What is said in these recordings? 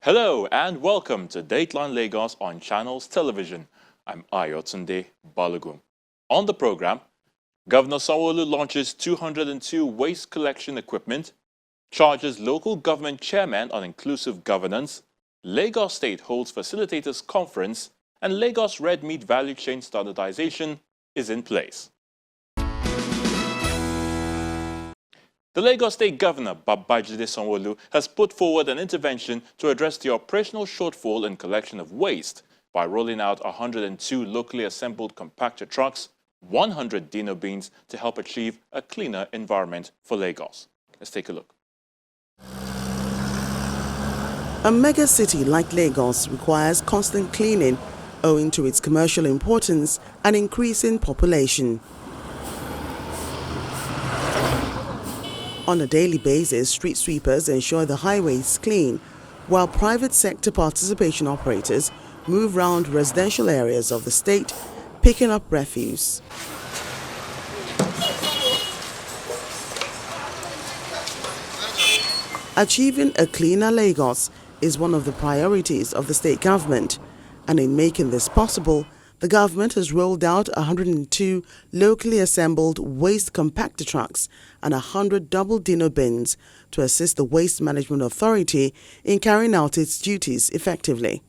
Hello and welcome to Dateline Lagos on Channels Television. I'm Ayotunde Balogun. On the program, Governor Sanwo-Olu launches 202 waste collection equipment, charges local government chairman on inclusive governance, Lagos State holds facilitators conference, and Lagos red meat value chain standardization is in place. The Lagos State Governor, Babajide Sanwo-Olu, has put forward an intervention to address the operational shortfall in collection of waste by rolling out 102 locally assembled compactor trucks, 100 dino bins to help achieve a cleaner environment for Lagos. Let's take a look. A mega city like Lagos requires constant cleaning owing to its commercial importance and increasing population. On a daily basis, street sweepers ensure the highways clean, while private sector participation operators move around residential areas of the state, picking up refuse. Achieving a cleaner Lagos is one of the priorities of the state government, and in making this possible, the government has rolled out 102 locally assembled waste compactor trucks and 100 double dino bins to assist the Waste Management Authority in carrying out its duties effectively.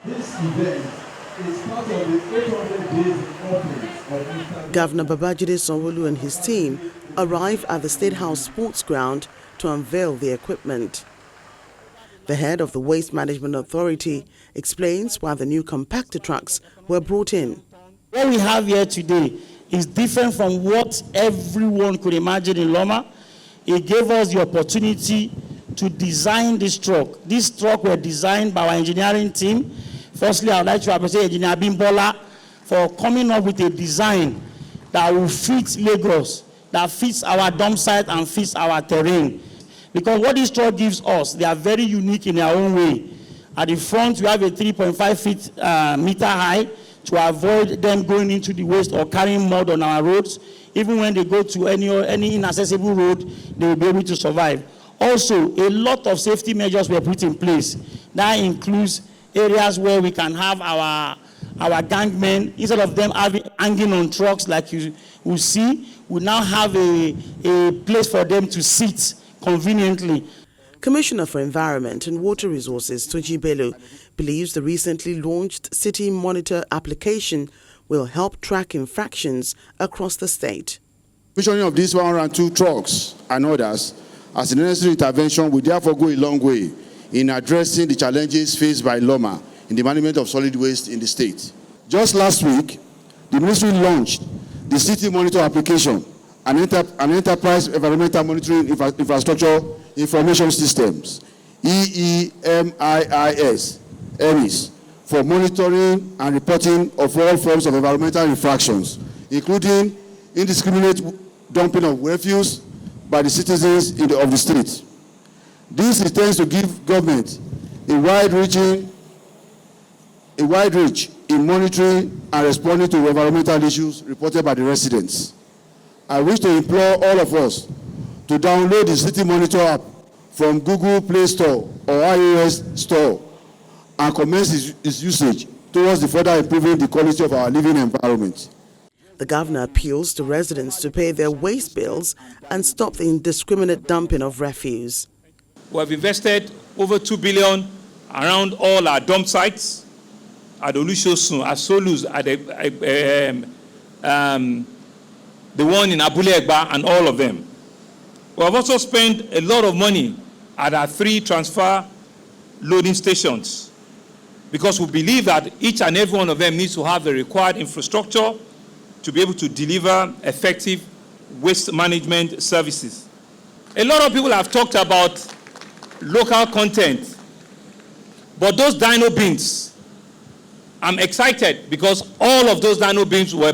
This event is part of the 800 days of Governor Babajide Sanwo-Olu and his team arrive at the State House Sports Ground to unveil the equipment. The head of the Waste Management Authority explains why the new compactor trucks were brought in. What we have here today is different from what everyone could imagine in Loma. It gave us the opportunity to design this truck. This truck was designed by our engineering team. Firstly, I would like to appreciate Engineer Bimbola for coming up with a design that will fit Lagos, that fits our dump site and fits our terrain. Because what this truck gives us, they are very unique in their own way. At the front, we have a 3.5 meter high to avoid them going into the waste or carrying mud on our roads. Even when they go to any inaccessible road, they will be able to survive. Also, a lot of safety measures were put in place. That includes areas where we can have our gangmen, instead of them hanging on trucks like you will see, we now have a place for them to sit conveniently. Commissioner for Environment and Water Resources Toji Bello believes the recently launched City Monitor application will help track infractions across the state. Commissioning of these 102 trucks and others as a necessary intervention will therefore go a long way in addressing the challenges faced by Loma in the management of solid waste in the state. Just last week, the ministry launched the City Monitor application, an enterprise environmental monitoring infrastructure information systems, EEMIS, for monitoring and reporting of all forms of environmental infractions, including indiscriminate dumping of refuse by the citizens of the street. This intends to give government a wide reach in monitoring and responding to environmental issues reported by the residents. I wish to implore all of us to download the City Monitor app from Google Play Store or iOS Store and commence its usage towards the further improving the quality of our living environment. The governor appeals to residents to pay their waste bills and stop the indiscriminate dumping of refuse. We have invested over 2 billion around all our dump sites at Olusosun, at Solus, at the one in Abule Egba, and all of them. We have also spent a lot of money at our 3 transfer loading stations because we believe that each and every one of them needs to have the required infrastructure to be able to deliver effective waste management services. A lot of people have talked about local content, but those dino bins, I'm excited because all of those dino bins were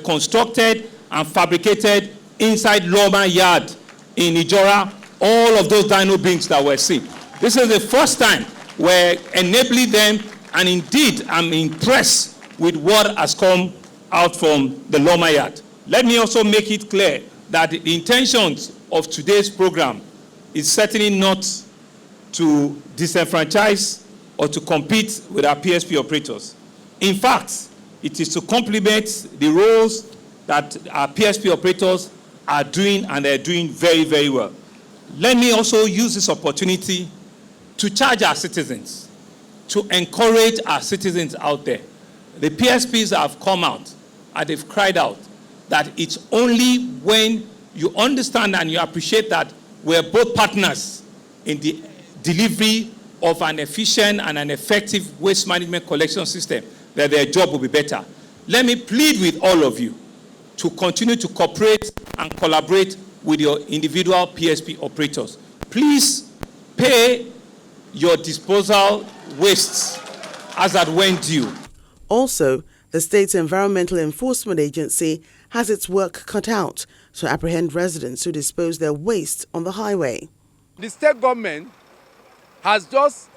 constructed and fabricated inside Loma Yard in Ijora, all of those dino bins that were seen. This is the first time we're enabling them, and indeed, I'm impressed with what has come out from the Loma Yard. Let me also make it clear that the intentions of today's program is certainly not to disenfranchise or to compete with our PSP operators. In fact, it is to complement the roles that our PSP operators are doing, and they're doing very, very well. Let me also use this opportunity to charge our citizens, to encourage our citizens out there. The PSPs have come out and they've cried out that it's only when you understand and you appreciate that we're both partners in the delivery of an efficient and an effective waste management collection system that their job will be better. Let me plead with all of you to continue to cooperate and collaborate with your individual PSP operators. Please pay your disposal wastes as at when due. Also, the state's Environmental Enforcement Agency has its work cut out to apprehend residents who dispose their waste on the highway. The state government has just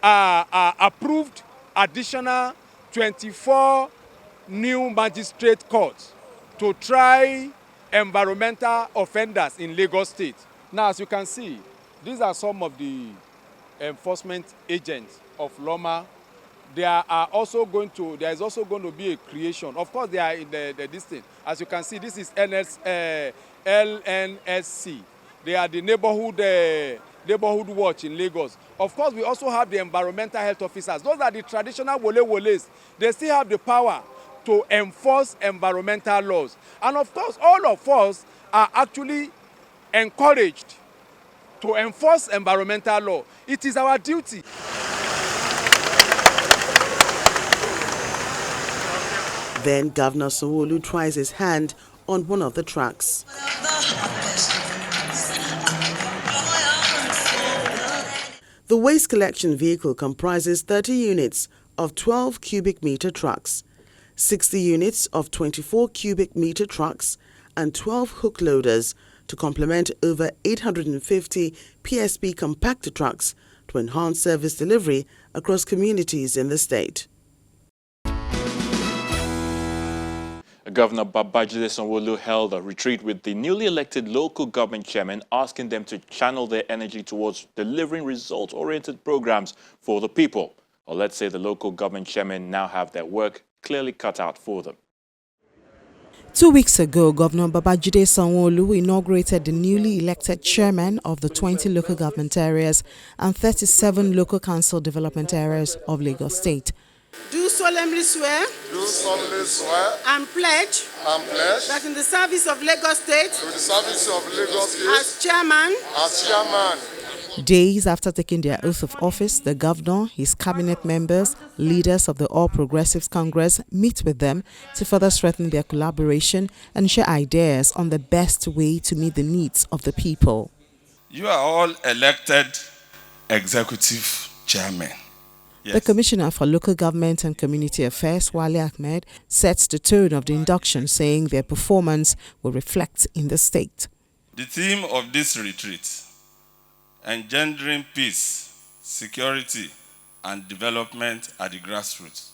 approved additional 24 new magistrate courts to try environmental offenders in Lagos State. Now, as you can see, these are some of the enforcement agents of LOMA. There is also going to be a creation. Of course, they are in the distance. As you can see, this is LNSC. They are the neighborhood watch in Lagos. Of course, we also have the environmental health officers. Those are the traditional wole-woles. They still have the power to enforce environmental laws. And of course, all of us are actually encouraged to enforce environmental law. It is our duty. Then Governor Sanwo-Olu tries his hand on one of the trucks. The waste collection vehicle comprises 30 units of 12 cubic meter trucks, 60 units of 24 cubic meter trucks, and 12 hook loaders to complement over 850 PSP compactor trucks to enhance service delivery across communities in the state. Governor Babajide Sanwo-Olu held a retreat with the newly elected local government chairman, asking them to channel their energy towards delivering result-oriented programs for the people. Or let's say the local government chairmen now have their work clearly cut out for them. 2 weeks ago, Governor Babajide Sanwo-Olu inaugurated the newly elected chairman of the 20 local government areas and 37 local council development areas of Lagos State. Do solemnly swear. Do solemnly swear. And pledge. And pledge. That in the service of Lagos State. To the service of Lagos State. As chairman. As chairman. Days after taking their oath of office, the governor, his cabinet members, leaders of the All Progressives Congress meet with them to further strengthen their collaboration and share ideas on the best way to meet the needs of the people. You are all elected executive chairmen. Yes. The Commissioner for Local Government and Community Affairs, Wale Ahmed, sets the tone of the induction, saying their performance will reflect in the state. The theme of this retreat, engendering peace, security, and development at the grassroots,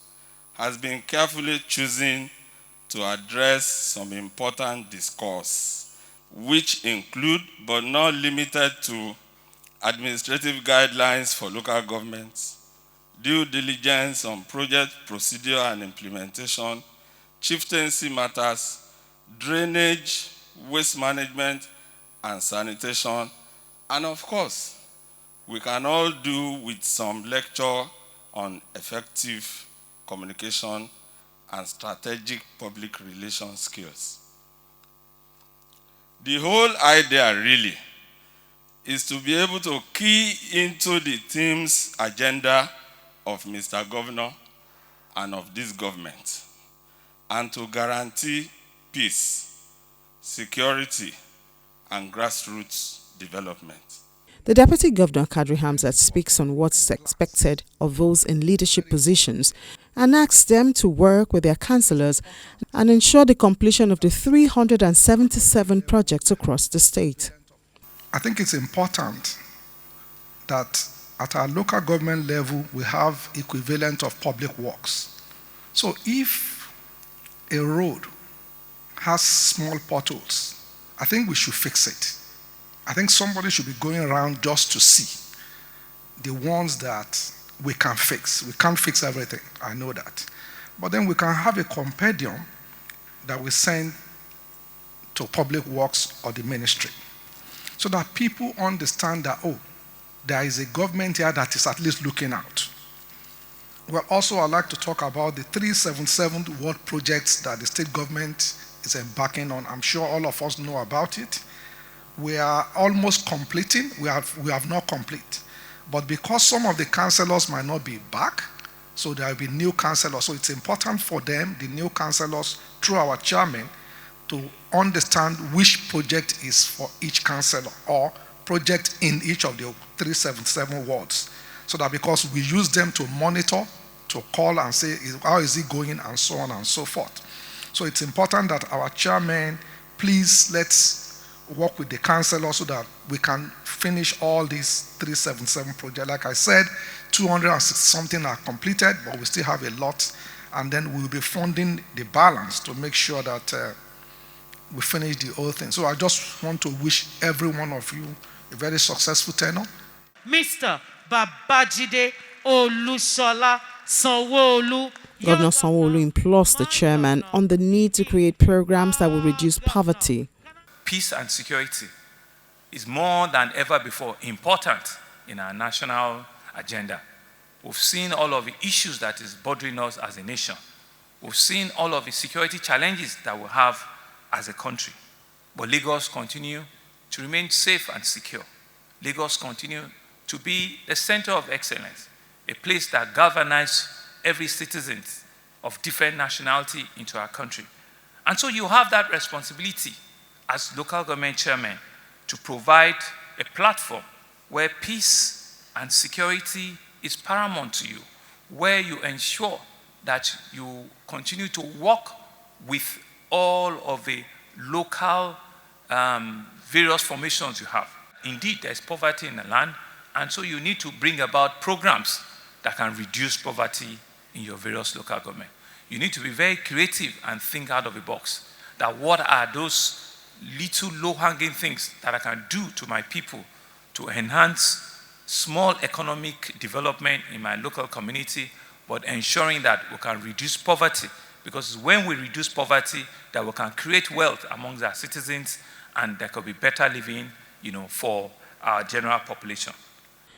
has been carefully chosen to address some important discourse, which include, but not limited to, administrative guidelines for local governments, due diligence on project procedure and implementation, chieftaincy matters, drainage, waste management, and sanitation, and of course, we can all do with some lecture on effective communication and strategic public relations skills. The whole idea really is to be able to key into the team's agenda of Mr. Governor and of this government, and to guarantee peace, security, and grassroots development. The Deputy Governor, Kadri Hamzat, speaks on what's expected of those in leadership positions and asks them to work with their councillors and ensure the completion of the 377 projects across the state. I think it's important that at our local government level, we have equivalent of public works. So if a road has small potholes, I think we should fix it. I think somebody should be going around just to see. the ones that we can fix. We can't fix everything, I know that. But then we can have a compendium that we send to public works or the ministry, so that people understand that, oh, there is a government here that is at least looking out. Well, also I'd like to talk about the 377 world projects that the state government is embarking on. I'm sure all of us know about it. We are almost completing. We have not complete. But because some of the councillors might not be back, so there will be new councillors. So it's important for them, the new councillors, through our chairman, to understand which project is for each councillor or project in each of the 377 wards. So that because we use them to monitor, to call and say, how is it going, and so on and so forth. So it's important that our chairman, please let's work with the councillor so that we can finish all these 377 projects. Like I said, 260 something are completed, but we still have a lot. And then we'll be funding the balance to make sure that we finish the whole thing. So I just want to wish every one of you a very successful tenure. Mr. Babajide Olusola Sanwo-Olu. Governor Sanwo-Olu implores the chairman on the need to create programs that will reduce poverty. Peace and security is more than ever before important in our national agenda. We've seen all of the issues that is bothering us as a nation. We've seen all of the security challenges that we have as a country. But Lagos continue to remain safe and secure. Lagos continue to be a center of excellence, a place that galvanizes every citizen of different nationality into our country. And so you have that responsibility as local government chairman to provide a platform where peace and security is paramount to you, where you ensure that you continue to work with all of the local various formations you have. Indeed, there's poverty in the land, and so you need to bring about programs that can reduce poverty in your various local government. You need to be very creative and think out of the box. That what are those little low-hanging things that I can do to my people to enhance small economic development in my local community, but ensuring that we can reduce poverty, because it's when we reduce poverty that we can create wealth amongst our citizens, and there could be better living, for our general population.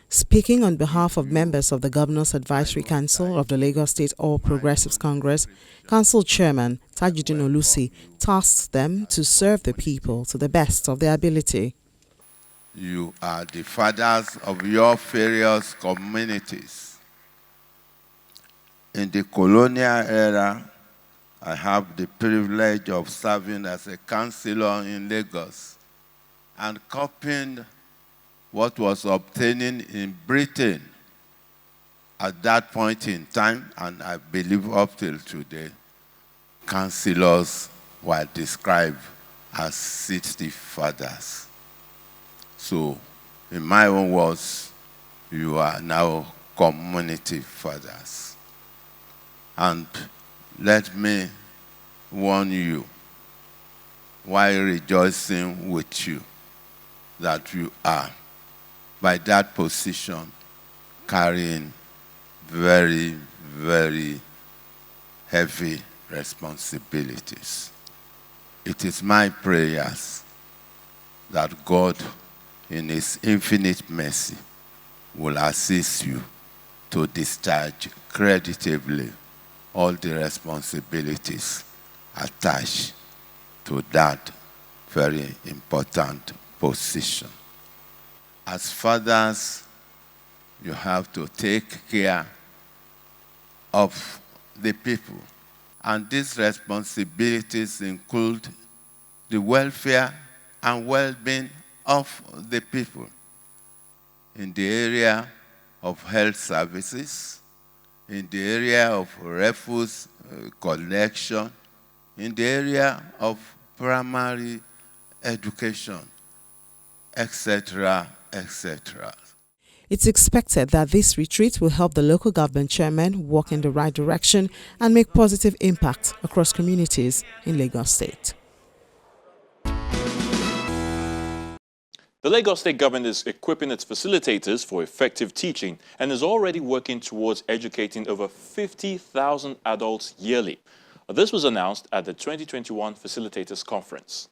Speaking on behalf of members of the Governor's Advisory Council of the Lagos State All Progressives Congress, Council Chairman Tajuddin Olusi tasked them to serve the people to the best of their ability. You are the fathers of your various communities. In the colonial era, I have the privilege of serving as a councillor in Lagos and copying what was obtaining in Britain at that point in time, and I believe up till today, councillors were described as city fathers. So, in my own words, you are now community fathers. And let me warn you, while rejoicing with you, that you are, by that position, carrying very, very heavy responsibilities. It is my prayers that God, in His infinite mercy, will assist you to discharge creditably all the responsibilities attached to that very important position. As fathers, you have to take care of the people. And these responsibilities include the welfare and well-being of the people in the area of health services, in the area of refuse collection, in the area of primary education, etc., etc. It's expected that this retreat will help the local government chairman walk in the right direction and make positive impact across communities in Lagos State. The Lagos State government is equipping its facilitators for effective teaching and is already working towards educating over 50,000 adults yearly. This was announced at the 2021 Facilitators Conference.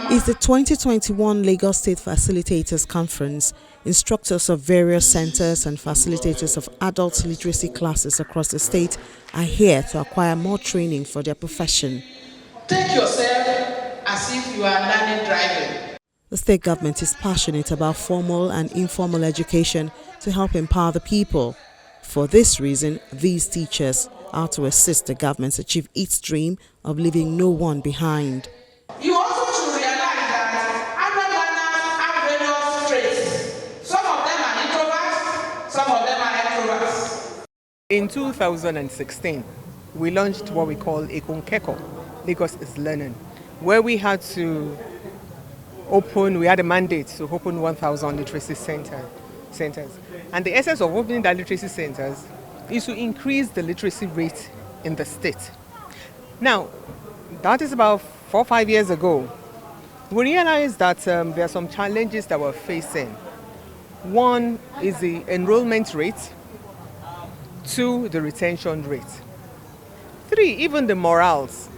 It's the 2021 Lagos State Facilitators Conference. Instructors of various centers and facilitators of adult literacy classes across the state are here to acquire more training for their profession. Take yourself as if you are learning driving. The state government is passionate about formal and informal education to help empower the people. For this reason, these teachers are to assist the government achieve its dream of leaving no one behind. You also should realize that adult learners have various traits. Some of them are introverts, some of them are extroverts. In 2016, we launched what we call Ekunkeko, Lagos is Learning, where we had a mandate to open 1,000 literacy centers. And the essence of opening the literacy centers is to increase the literacy rate in the state. Now, that is about 4 or 5 years ago. We realized that there are some challenges that we're facing. One is the enrollment rate. 2, the retention rate. 3, even the morals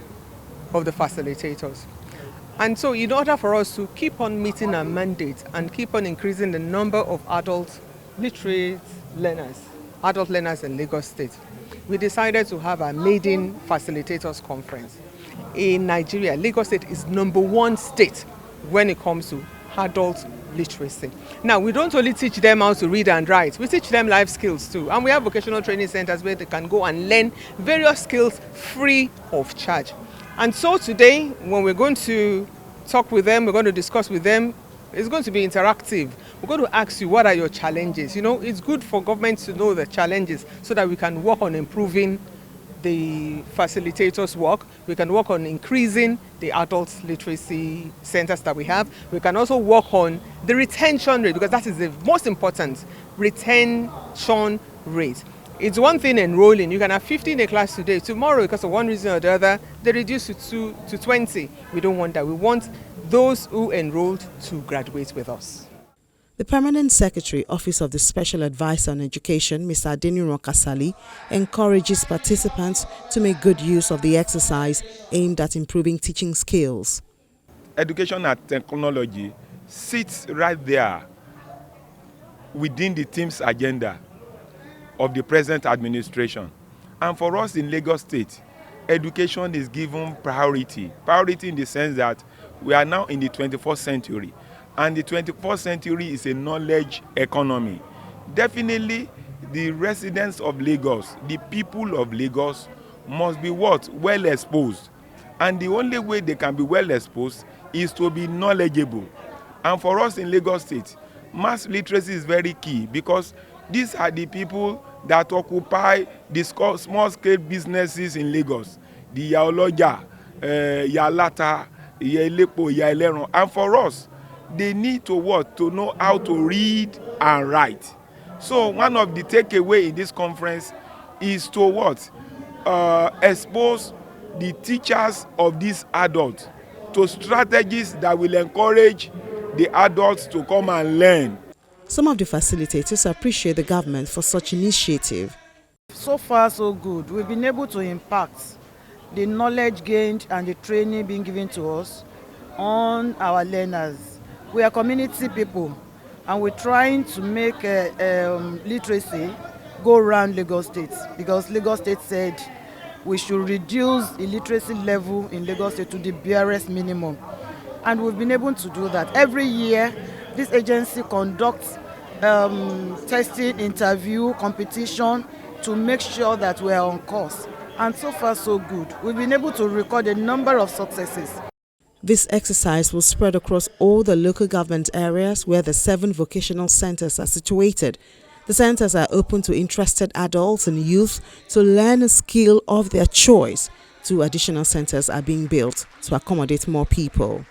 of the facilitators. And so in order for us to keep on meeting our mandate and keep on increasing the number of adult learners in Lagos State, we decided to have a maiden facilitators conference. In Nigeria, Lagos State is #1 state when it comes to adult literacy. Now, we don't only teach them how to read and write, we teach them life skills too. And we have vocational training centers where they can go and learn various skills free of charge. And so today, when we're going to talk with them, we're going to discuss with them, it's going to be interactive. We're going to ask you, what are your challenges? You know, it's good for government to know the challenges so that we can work on improving the facilitators' work. We can work on increasing the adult literacy centers that we have. We can also work on the retention rate, because that is the most important, retention rate. It's one thing enrolling. You can have 50 in a class today. Tomorrow, because of one reason or the other, they reduce to 20. We don't want that. We want those who enrolled to graduate with us. The Permanent Secretary, Office of the Special Advisor on Education, Mr. Adeniran Kasali, encourages participants to make good use of the exercise aimed at improving teaching skills. Education and technology sits right there within the team's agenda of the present administration. And for us in Lagos State, education is given priority. Priority in the sense that we are now in the 21st century. And the 21st century is a knowledge economy. Definitely, the residents of Lagos, the people of Lagos, must be what? Well exposed. And the only way they can be well exposed is to be knowledgeable. And for us in Lagos State, mass literacy is very key, because these are the people that occupy the small-scale businesses in Lagos. The Yaoloja, Yalata, Yelepo, Yaleron. And for us, they need to what? To know how to read and write. So one of the takeaway in this conference is to what? Expose the teachers of these adults to strategies that will encourage the adults to come and learn. Some of the facilitators appreciate the government for such initiative. So far, so good. We've been able to impact the knowledge gained and the training being given to us on our learners. We are community people, and we're trying to make literacy go around Lagos State, because Lagos State said we should reduce illiteracy level in Lagos State to the barest minimum. And we've been able to do that. Every year, this agency conducts testing, interview, competition to make sure that we are on course. And so far, so good. We've been able to record a number of successes. This exercise will spread across all the local government areas where the 7 vocational centers are situated. The centers are open to interested adults and youth to learn a skill of their choice. 2 additional centers are being built to accommodate more people.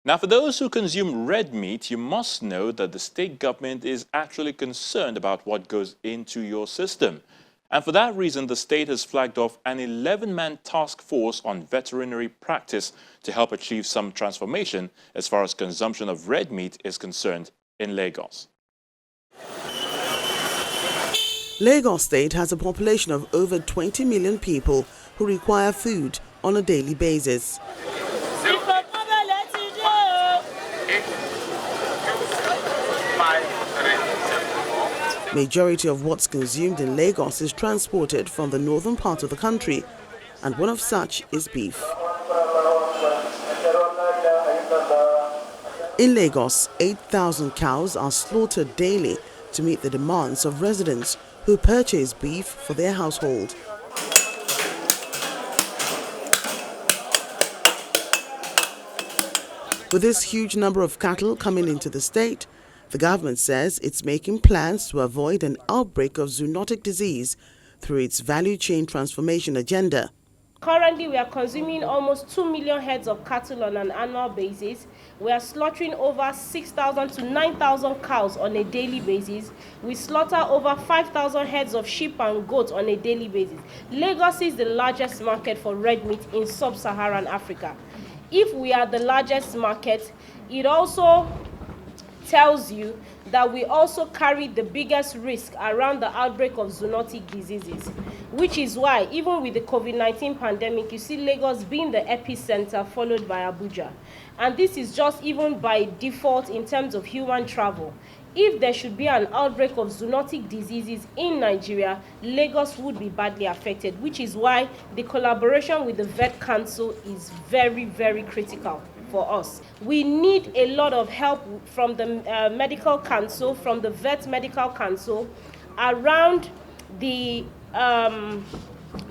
Now, for those who consume red meat, you must know that the state government is actually concerned about what goes into your system. And for that reason, the state has flagged off an 11-man task force on veterinary practice to help achieve some transformation as far as consumption of red meat is concerned in Lagos. Lagos State has a population of over 20 million people who require food on a daily basis. Majority of what's consumed in Lagos is transported from the northern part of the country, and one of such is beef. In Lagos, 8,000 cows are slaughtered daily to meet the demands of residents who purchase beef for their household. With this huge number of cattle coming into the state, the government says it's making plans to avoid an outbreak of zoonotic disease through its value chain transformation agenda. Currently, we are consuming almost 2 million heads of cattle on an annual basis. We are slaughtering over 6,000 to 9,000 cows on a daily basis. We slaughter over 5,000 heads of sheep and goats on a daily basis. Lagos is the largest market for red meat in sub-Saharan Africa. If we are the largest market, it also tells you that we also carry the biggest risk around the outbreak of zoonotic diseases, which is why even with the COVID-19 pandemic, you see Lagos being the epicenter followed by Abuja. And this is just even by default in terms of human travel. If there should be an outbreak of zoonotic diseases in Nigeria, Lagos would be badly affected, which is why the collaboration with the Vet Council is very, very critical for us. We need a lot of help from the Medical Council, from the Vet Medical Council, around the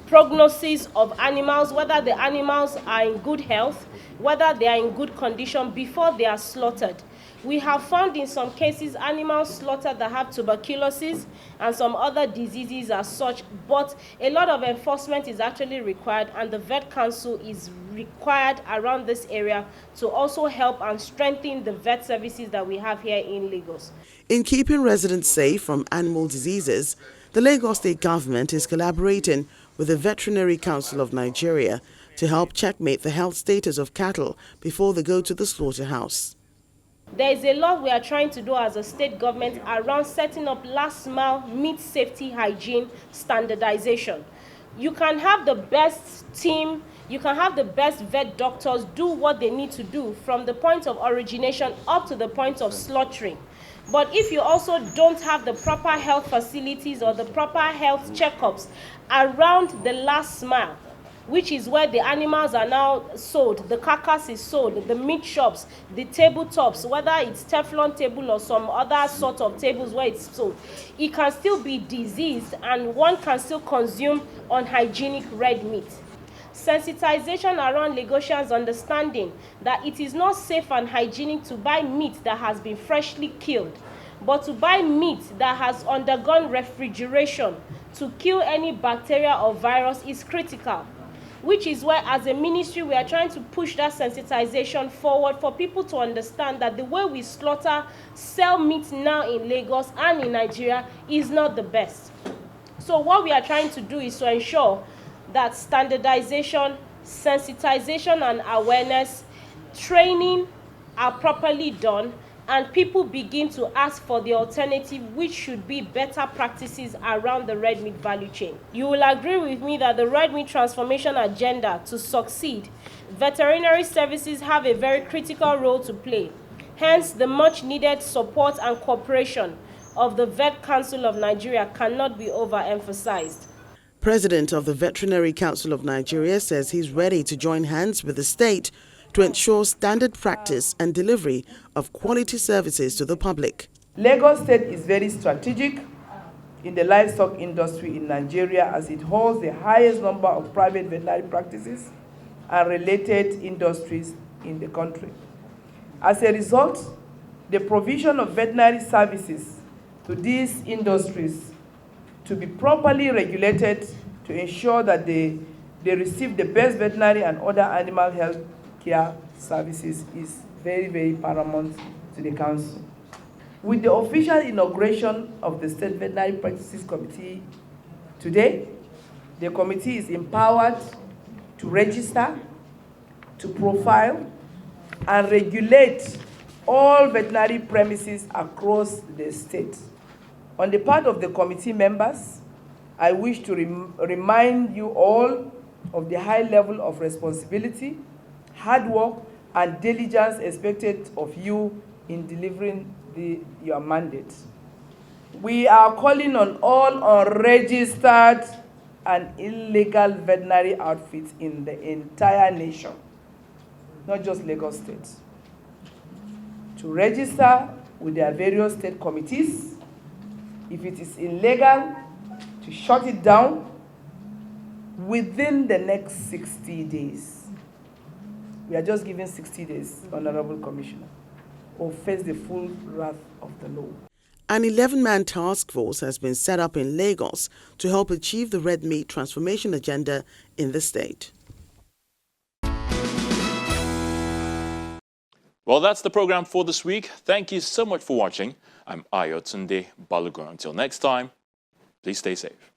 prognosis of animals, whether the animals are in good health, whether they are in good condition before they are slaughtered. We have found in some cases animals slaughtered that have tuberculosis and some other diseases as such, but a lot of enforcement is actually required, and the Vet Council is required around this area to also help and strengthen the vet services that we have here in Lagos. In keeping residents safe from animal diseases, the Lagos State government is collaborating with the Veterinary Council of Nigeria to help checkmate the health status of cattle before they go to the slaughterhouse. There is a lot we are trying to do as a state government around setting up last mile meat safety hygiene standardization. You can have the best team, you can have the best vet doctors do what they need to do from the point of origination up to the point of slaughtering. But if you also don't have the proper health facilities or the proper health checkups around the last mile, which is where the animals are now sold, the carcass is sold, the meat shops, the tabletops, whether it's Teflon table or some other sort of tables where it's sold, it can still be diseased and one can still consume unhygienic red meat. Sensitization around Lagosians understanding that it is not safe and hygienic to buy meat that has been freshly killed, but to buy meat that has undergone refrigeration to kill any bacteria or virus is critical. Which is why, as a ministry, we are trying to push that sensitization forward for people to understand that the way we sell meat now in Lagos and in Nigeria is not the best. So what we are trying to do is to ensure that standardization, sensitization and awareness, training are properly done, and people begin to ask for the alternative, which should be better practices around the red meat value chain. You will agree with me that the red meat transformation agenda to succeed, veterinary services have a very critical role to play. Hence, the much needed support and cooperation of the Vet Council of Nigeria cannot be overemphasized. President of the Veterinary Council of Nigeria says he's ready to join hands with the state to ensure standard practice and delivery of quality services to the public. Lagos State is very strategic in the livestock industry in Nigeria as it holds the highest number of private veterinary practices and related industries in the country. As a result, the provision of veterinary services to these industries to be properly regulated to ensure that they receive the best veterinary and other animal health care services is very, very paramount to the council. With the official inauguration of the State Veterinary Practices Committee Today, the committee is empowered to register, to profile, and regulate all veterinary premises across the state. On the part of the committee members, I wish to remind you all of the high level of responsibility, hard work, and diligence expected of you in delivering your mandate. We are calling on all unregistered and illegal veterinary outfits in the entire nation, not just Lagos State, to register with their various state committees. If it is illegal, to shut it down within the next 60 days. We are just giving 60 days, Honorable Commissioner, or face the full wrath of the law. An 11-man task force has been set up in Lagos to help achieve the red meat transformation agenda in the state. Well, that's the program for this week. Thank you so much for watching. I'm Ayotunde Balogun. Until next time, please stay safe.